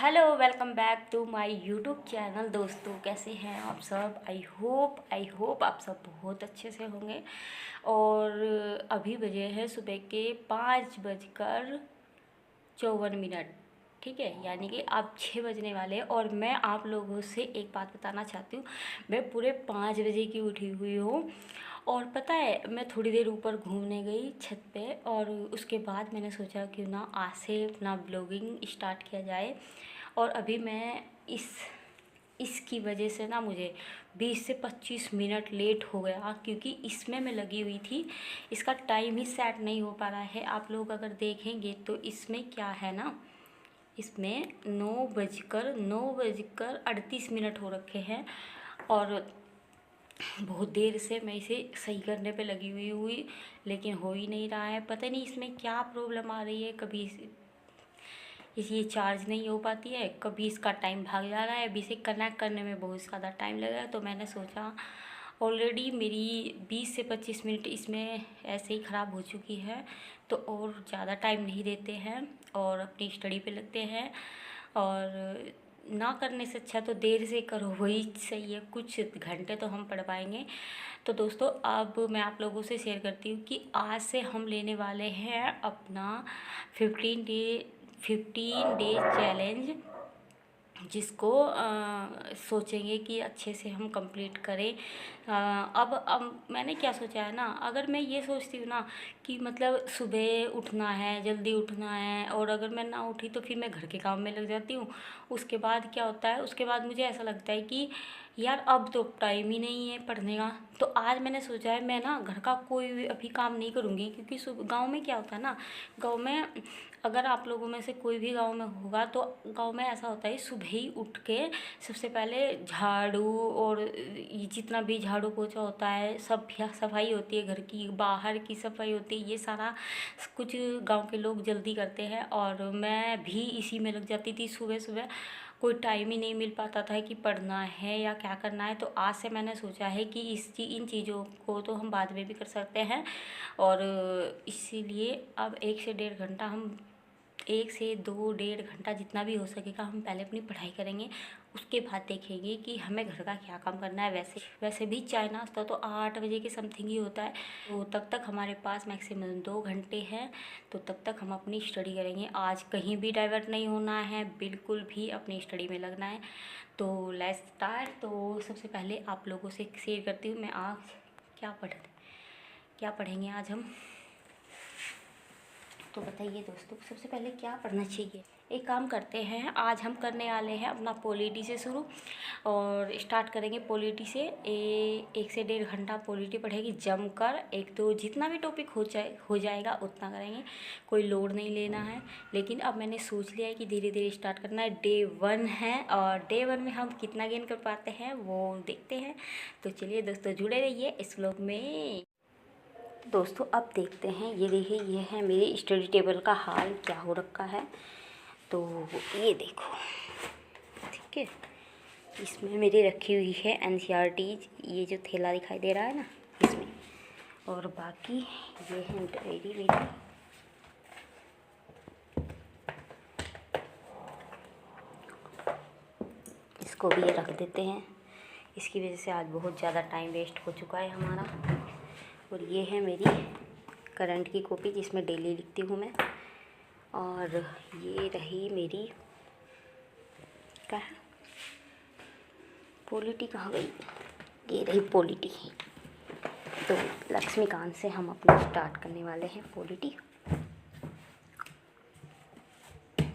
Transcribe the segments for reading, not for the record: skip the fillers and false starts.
Hello, welcome back to my YouTube channel. दोस्तों, कैसे हैं आप सब? आई होप आप सब बहुत अच्छे से होंगे। और अभी बजे हैं सुबह के 5:54। ठीक है, यानी कि अब 6 बजने वाले हैं। और मैं आप लोगों से एक बात बताना चाहती हूँ। मैं पूरे 5 बजे की उठी हुई हूँ। और पता है, मैं थोड़ी देर ऊपर घूमने गई छत पे, और उसके बाद मैंने सोचा क्यों ना आज से अपना ब्लॉगिंग स्टार्ट किया जाए। और अभी मैं इसकी वजह से ना मुझे 20 से 25 मिनट लेट हो गया, क्योंकि इसमें मैं लगी हुई थी। इसका टाइम ही सेट नहीं हो पा रहा है। आप लोग अगर देखेंगे तो इसमें क्या है ना, इसमें 9:38 हो रखे हैं। और बहुत देर से मैं इसे सही करने पे लगी हुई, लेकिन हो ही नहीं रहा है। पता नहीं इसमें क्या प्रॉब्लम आ रही है। कभी ये चार्ज नहीं हो पाती है, कभी इसका टाइम भाग जा रहा है। अभी इसे कनेक्ट करने में बहुत ज़्यादा टाइम लगा है। तो मैंने सोचा, ऑलरेडी मेरी 20 से 25 मिनट इसमें ऐसे ही ख़राब हो चुकी है, तो और ज़्यादा टाइम नहीं देते हैं और अपनी स्टडी पे लगते हैं। और ना करने से अच्छा तो देर से करो, वही सही है। कुछ घंटे तो हम पढ़ पाएंगे। तो दोस्तों, अब मैं आप लोगों से शेयर करती हूँ कि आज से हम लेने वाले हैं अपना 15 डे चैलेंज, जिसको सोचेंगे कि अच्छे से हम कंप्लीट करें। अब मैंने क्या सोचा है ना, अगर मैं ये सोचती हूँ ना कि मतलब सुबह उठना है, जल्दी उठना है, और अगर मैं ना उठी तो फिर मैं घर के काम में लग जाती हूँ। उसके बाद क्या होता है, उसके बाद मुझे ऐसा लगता है कि यार अब तो टाइम ही नहीं है पढ़ने का। तो आज मैंने सोचा है मैं ना घर का कोई भी अभी काम नहीं करूँगी, क्योंकि गांव में क्या होता है ना, गांव में अगर आप लोगों में से कोई भी गांव में होगा तो गांव में ऐसा होता है, सुबह ही उठ के सबसे पहले झाड़ू और ये जितना भी झाड़ू पोछा होता है, सब सफाई होती है, घर की बाहर की सफाई होती है। ये सारा कुछ गांव के लोग जल्दी करते हैं, और मैं भी इसी में लग जाती थी। सुबह सुबह कोई टाइम ही नहीं मिल पाता था कि पढ़ना है या क्या करना है। तो आज से मैंने सोचा है कि इन चीज़ों को तो हम बाद में भी कर सकते हैं। और इसीलिए अब 1 से 1.5 घंटा हम 1 से 2 1.5 घंटा जितना भी हो सकेगा हम पहले अपनी पढ़ाई करेंगे। उसके बाद देखेंगे कि हमें घर का क्या काम करना है। वैसे भी चाय नाश्ता तो 8 बजे के समथिंग ही होता है। तो तब तक हमारे पास मैक्सिमम 2 घंटे हैं। तो तब तक हम अपनी स्टडी करेंगे। आज कहीं भी डाइवर्ट नहीं होना है, बिल्कुल भी अपनी स्टडी में लगना है। तो लेट्स स्टार्ट। तो सबसे पहले आप लोगों से शेयर करती हूँ मैं आज क्या पढ़ेंगे आज हम। तो बताइए दोस्तों, सबसे पहले क्या पढ़ना चाहिए। एक काम करते हैं, आज हम करने वाले हैं अपना पॉलिटी से शुरू। और स्टार्ट करेंगे पॉलिटी से। 1 से 1.5 घंटा पॉलिटी पढ़ेगी जमकर। एक तो जितना भी टॉपिक हो जाएगा उतना करेंगे, कोई लोड नहीं लेना है। लेकिन अब मैंने सोच लिया है कि धीरे धीरे स्टार्ट करना है। डे 1 है, और डे 1 में हम कितना गेन कर पाते हैं वो देखते हैं। तो चलिए दोस्तों, जुड़े रहिए इस व्लॉग में। दोस्तों, अब देखते हैं। ये देखिए, ये है मेरे स्टडी टेबल का हाल क्या हो रखा है। तो ये देखो, ठीक है। इसमें मेरी रखी हुई है एनसीईआरटीज, ये जो थैला दिखाई दे रहा है ना, इसमें। और बाकी ये है डायरी मेरी। इसको भी ये रख देते हैं, इसकी वजह से आज बहुत ज़्यादा टाइम वेस्ट हो चुका है हमारा। और ये है मेरी करंट की कॉपी, जिसमें डेली लिखती हूँ मैं। और ये रही मेरी क्या है, पॉलिटी कहाँ गई, ये रही पॉलिटी। तो लक्ष्मीकांत से हम अपना स्टार्ट करने वाले हैं पॉलिटी।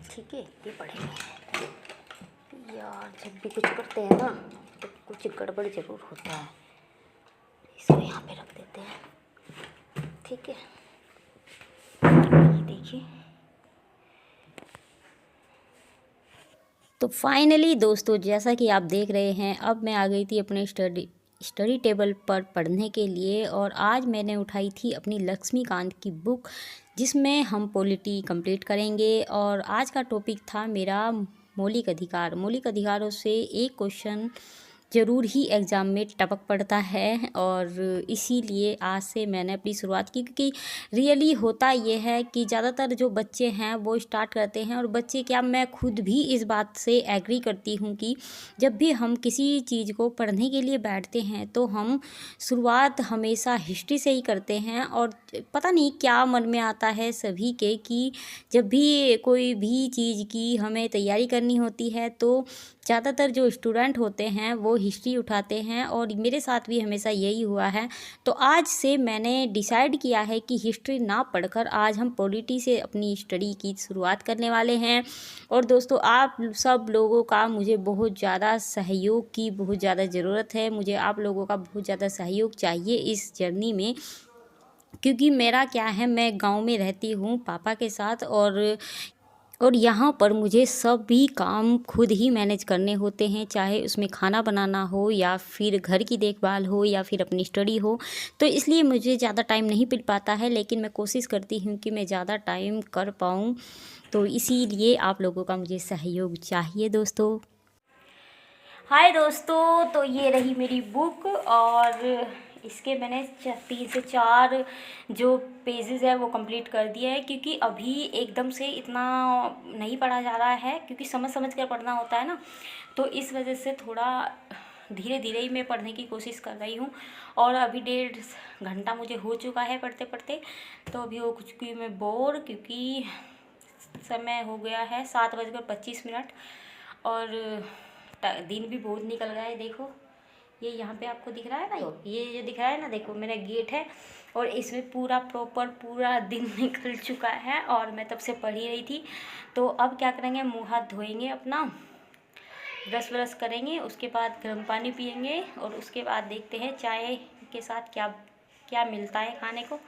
ठीक है, ये पढ़ेंगे। यार, जब भी कुछ करते हैं ना तो कुछ गड़बड़ ज़रूर होता है। इसको यहाँ पे रख देते हैं, ठीक है। ये देखिए। तो फाइनली दोस्तों, जैसा कि आप देख रहे हैं, अब मैं आ गई थी अपने स्टडी टेबल पर पढ़ने के लिए। और आज मैंने उठाई थी अपनी लक्ष्मीकांत की बुक, जिसमें हम पॉलिटी कंप्लीट करेंगे। और आज का टॉपिक था मेरा मौलिक अधिकार। मौलिक अधिकारों से एक क्वेश्चन ज़रूर ही एग्ज़ाम में टपक पड़ता है। और इसीलिए आज से मैंने अपनी शुरुआत की, क्योंकि रियली होता ये है कि ज़्यादातर जो बच्चे हैं वो स्टार्ट करते हैं, और बच्चे क्या, मैं खुद भी इस बात से एग्री करती हूँ कि जब भी हम किसी चीज़ को पढ़ने के लिए बैठते हैं तो हम शुरुआत हमेशा हिस्ट्री से ही करते हैं। और पता नहीं क्या मन में आता है सभी के कि जब भी कोई भी चीज़ की हमें तैयारी करनी होती है तो ज़्यादातर जो स्टूडेंट होते हैं वो हिस्ट्री उठाते हैं, और मेरे साथ भी हमेशा यही हुआ है। तो आज से मैंने डिसाइड किया है कि हिस्ट्री ना पढ़कर आज हम पॉलिटी से अपनी स्टडी की शुरुआत करने वाले हैं। और दोस्तों, आप सब लोगों का मुझे बहुत ज़्यादा सहयोग की बहुत ज़्यादा ज़रूरत है। मुझे आप लोगों का बहुत ज़्यादा सहयोग चाहिए इस जर्नी में, क्योंकि मेरा क्या है, मैं गांव में रहती हूँ पापा के साथ, और यहाँ पर मुझे सभी काम खुद ही मैनेज करने होते हैं, चाहे उसमें खाना बनाना हो या फिर घर की देखभाल हो या फिर अपनी स्टडी हो। तो इसलिए मुझे ज़्यादा टाइम नहीं मिल पाता है, लेकिन मैं कोशिश करती हूँ कि मैं ज़्यादा टाइम कर पाऊँ। तो इसीलिए आप लोगों का मुझे सहयोग चाहिए दोस्तों। हाय दोस्तों, तो ये रही मेरी बुक, और इसके मैंने 3 से 4 जो पेजेस है वो कंप्लीट कर दिया है, क्योंकि अभी एकदम से इतना नहीं पढ़ा जा रहा है, क्योंकि समझ समझ कर पढ़ना होता है ना। तो इस वजह से थोड़ा धीरे धीरे ही मैं पढ़ने की कोशिश कर रही हूँ। और अभी 1.5 घंटा मुझे हो चुका है पढ़ते पढ़ते। तो अभी हो चुकी हूँ मैं बोर, क्योंकि समय हो गया है 7:25। और दिन भी बहुत निकल गया है। देखो ये यहाँ पे आपको दिख रहा है ना, ये जो दिख रहा है ना, देखो मेरा गेट है, और इसमें पूरा प्रॉपर पूरा दिन निकल चुका है, और मैं तब से पढ़ ही रही थी। तो अब क्या करेंगे, मुँह हाथ धोएंगे, अपना ब्रश व्रश करेंगे, उसके बाद गर्म पानी पियेंगे, और उसके बाद देखते हैं चाय के साथ क्या क्या मिलता है खाने को।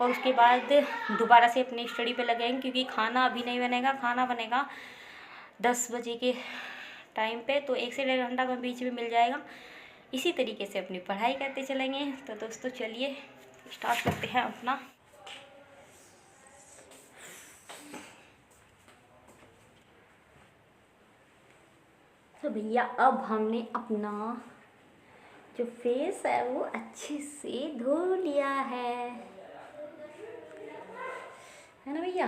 और उसके बाद दोबारा से अपनी स्टडी पे लगेंगे, क्योंकि खाना अभी नहीं बनेगा, खाना बनेगा 10 बजे के टाइम पे। तो 1 से 1.5 घंटा का बीच में मिल जाएगा। इसी तरीके से अपनी पढ़ाई करते चलेंगे। तो दोस्तों चलिए स्टार्ट करते हैं अपना। तो भैया अब हमने अपना जो फेस है वो अच्छे से धो लिया है ना भैया।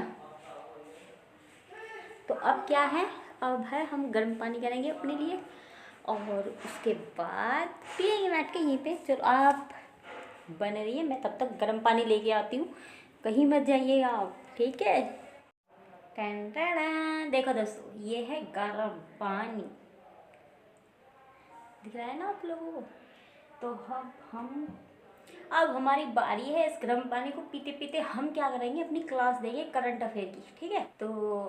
तो अब क्या है, अब है हम गर्म पानी करेंगे अपने लिए, और उसके बाद पियेंगे बैठ के यहीं पे। चलो आप बने रहिए, मैं तब तक गर्म पानी लेके आती हूँ, कहीं मत जाइएगा आप, ठीक है। टन टन, देखो दोस्तों ये है गर्म पानी, दिख रहा है ना आप लोगों को। तो अब हमारी बारी है इस गर्म पानी को पीते पीते हम क्या करेंगे, अपनी क्लास देंगे करंट अफेयर की, ठीक है। तो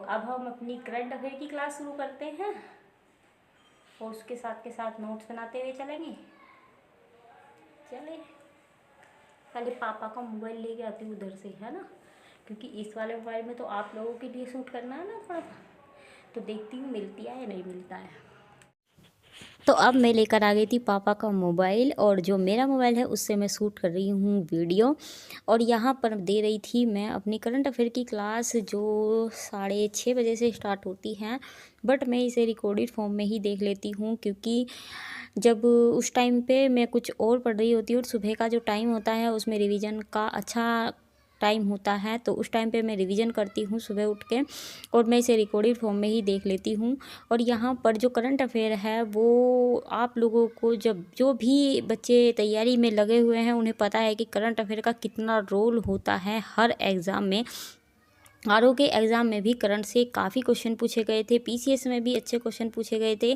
अब हम अपनी करंट अफेयर की क्लास शुरू करते हैं, और उसके साथ के साथ नोट्स बनाते हुए चलेंगे। चले पहले पापा का मोबाइल लेके आती हूँ उधर से, है ना, क्योंकि इस वाले मोबाइल में तो आप लोगों के लिए शूट करना है ना थोड़ा। तो देखती हूँ मिलती है या नहीं मिलता है। तो अब मैं लेकर आ गई थी पापा का मोबाइल, और जो मेरा मोबाइल है उससे मैं शूट कर रही हूँ वीडियो। और यहाँ पर दे रही थी मैं अपनी करंट अफेयर की क्लास, जो 6:30 बजे से स्टार्ट होती है, बट मैं इसे रिकॉर्डेड फॉर्म में ही देख लेती हूँ, क्योंकि जब उस टाइम पे मैं कुछ और पढ़ रही होती हूँ, और सुबह का जो टाइम होता है उसमें रिवीजन का अच्छा टाइम होता है, तो उस टाइम पे मैं रिवीजन करती हूँ सुबह उठ के, और मैं इसे रिकॉर्डेड फॉर्म में ही देख लेती हूँ। और यहाँ पर जो करंट अफेयर है वो आप लोगों को, जब जो भी बच्चे तैयारी में लगे हुए हैं उन्हें पता है कि करंट अफेयर का कितना रोल होता है हर एग्ज़ाम में। आरओ के एग्ज़ाम में भी करंट से काफ़ी क्वेश्चन पूछे गए थे, पीसीएस में भी अच्छे क्वेश्चन पूछे गए थे।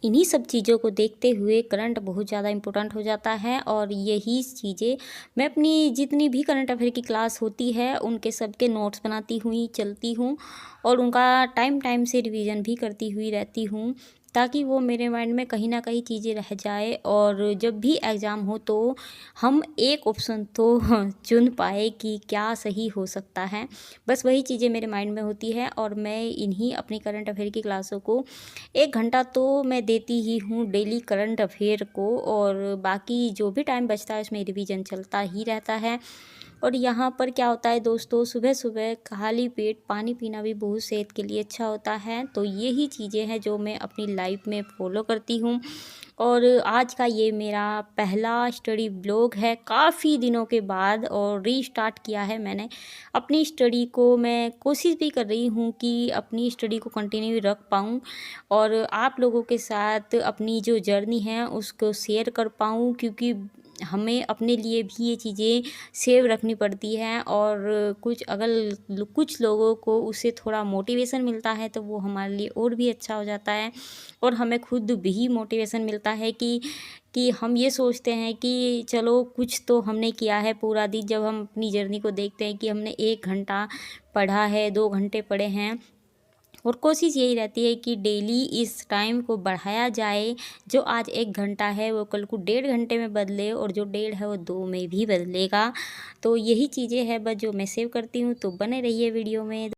इन्हीं सब चीज़ों को देखते हुए करंट बहुत ज़्यादा इम्पोर्टेंट हो जाता है, और यही चीज़ें मैं अपनी जितनी भी करंट अफेयर की क्लास होती है उनके सबके नोट्स बनाती हुई चलती हूँ, और उनका टाइम टाइम से रिवीजन भी करती हुई रहती हूँ, ताकि वो मेरे माइंड में कहीं ना कहीं चीज़ें रह जाए, और जब भी एग्ज़ाम हो तो हम एक ऑप्शन तो चुन पाए कि क्या सही हो सकता है। बस वही चीज़ें मेरे माइंड में होती है, और मैं इन्हीं अपनी करंट अफेयर की क्लासों को 1 घंटा तो मैं देती ही हूँ डेली करंट अफेयर को, और बाकी जो भी टाइम बचता है उसमें रिवीजन चलता ही रहता है। और यहाँ पर क्या होता है दोस्तों, सुबह सुबह खाली पेट पानी पीना भी बहुत सेहत के लिए अच्छा होता है। तो यही चीज़ें हैं जो मैं अपनी लाइफ में फ़ॉलो करती हूँ। और आज का ये मेरा पहला स्टडी ब्लॉग है काफ़ी दिनों के बाद, और रीस्टार्ट किया है मैंने अपनी स्टडी को। मैं कोशिश भी कर रही हूँ कि अपनी स्टडी को कंटिन्यू रख पाऊँ और आप लोगों के साथ अपनी जो जर्नी है उसको शेयर कर पाऊँ, क्योंकि हमें अपने लिए भी ये चीज़ें सेव रखनी पड़ती हैं। और कुछ लोगों को उससे थोड़ा मोटिवेशन मिलता है तो वो हमारे लिए और भी अच्छा हो जाता है। और हमें खुद भी मोटिवेशन मिलता है कि हम ये सोचते हैं कि चलो कुछ तो हमने किया है पूरा दिन। जब हम अपनी जर्नी को देखते हैं कि हमने 1 घंटा पढ़ा है, 2 घंटे पढ़े हैं, और कोशिश यही रहती है कि डेली इस टाइम को बढ़ाया जाए। जो आज 1 घंटा है वो कल को 1.5 घंटे में बदले, और जो 1.5 है वो 2 में भी बदलेगा। तो यही चीज़ें हैं बस जो मैं सेव करती हूँ। तो बने रहिए वीडियो में।